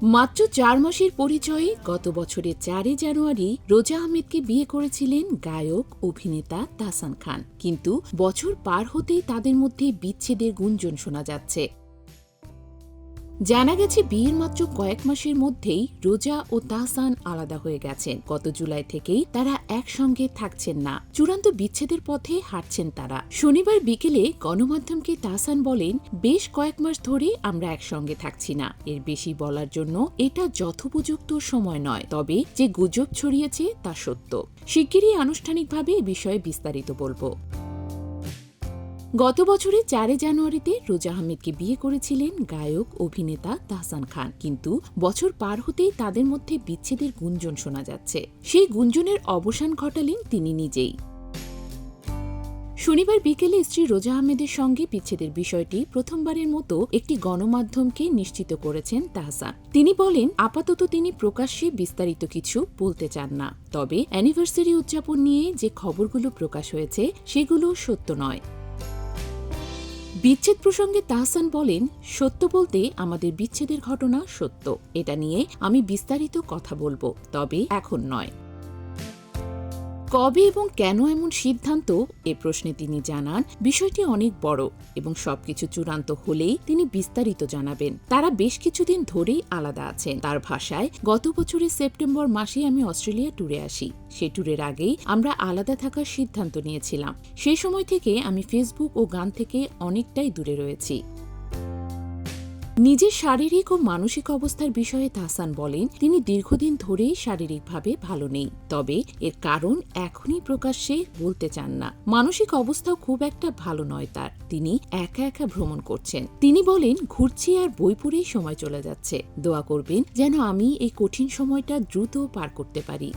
মাত্র 4 মাসের পরিচয়ে গত বছরের 4 জানুয়ারি রোজা আহমেদকে বিয়ে করেছিলেন গায়ক অভিনেতা তাহসান খান। কিন্তু বছর পার হতেই তাদের মধ্যে বিচ্ছেদের গুঞ্জন শোনা যাচ্ছে। জানা গেছে বিয়ের মাত্র কয়েক মাসের মধ্যেই রোজা ও তাহসান আলাদা হয়ে গেছেন। গত জুলাই থেকেই তারা একসঙ্গে থাকছেন না, চূড়ান্ত বিচ্ছেদের পথে হাঁটছেন তারা। শনিবার বিকেলে গণমাধ্যমকে তাহসান বলেন, বেশ কয়েক মাস ধরে আমরা একসঙ্গে থাকছি না। এর বেশি বলার জন্য এটা যথোপযুক্ত সময় নয়, তবে যে গুজব ছড়িয়েছে তা সত্য। শিগগিরই আনুষ্ঠানিকভাবে এ বিষয়ে বিস্তারিত বলবো। গত বছরের 4 জানুয়ারিতে রোজা আহমেদকে বিয়ে করেছিলেন গায়ক অভিনেতা তাহসান খান। কিন্তু বছর পার হতেই তাদের মধ্যে বিচ্ছেদের গুঞ্জন শোনা যাচ্ছে। সেই গুঞ্জনের অবসান ঘটালেন তিনি নিজেই। শনিবার বিকেলে স্ত্রী রোজা আহমেদের সঙ্গে বিচ্ছেদের বিষয়টি প্রথমবারের মতো একটি গণমাধ্যমকে নিশ্চিত করেছেন তাহসান। তিনি বলেন, আপাতত তিনি প্রকাশ্যে বিস্তারিত কিছু বলতে চান না, তবে অ্যানিভার্সারি উদযাপন নিয়ে যে খবরগুলো প্রকাশ হয়েছে সেগুলো সত্য নয়। বিচ্ছেদ প্রসঙ্গে তাহসান বলেন, সত্য বলতে আমাদের বিচ্ছেদের ঘটনা সত্য। এটা নিয়ে আমি বিস্তারিত কথা বলবো, তবে এখন নয়। কবে এবং কেন এমন সিদ্ধান্ত, এ প্রশ্নে তিনি জানান, বিষয়টি অনেক বড় এবং সবকিছু চূড়ান্ত হলেই তিনি বিস্তারিত জানাবেন। তারা বেশ কিছুদিন ধরেই আলাদা আছেন। তার ভাষায়, গত বছরের সেপ্টেম্বর মাসে আমি অস্ট্রেলিয়া ট্যুরে আসি। সে ট্যুরের আগেই আমরা আলাদা থাকার সিদ্ধান্ত নিয়েছিলাম। সেই সময় থেকে আমি ফেসবুক ও গান থেকে অনেকটাই দূরে রয়েছি। নিজের শারীরিক ও মানসিক অবস্থার বিষয়ে তাহসান বলেন, তিনি দীর্ঘদিন ধরেই শারীরিকভাবে ভালো নেই, তবে এর কারণ এখনই প্রকাশ্যে বলতে চান না। মানসিক অবস্থাও খুব একটা ভালো নয় তার। তিনি একা একা ভ্রমণ করছেন। তিনি বলেন, ঘুরছি আর বই পড়েই সময় চলে যাচ্ছে। দোয়া করবেন যেন আমি এই কঠিন সময়টা দ্রুত পার করতে পারি।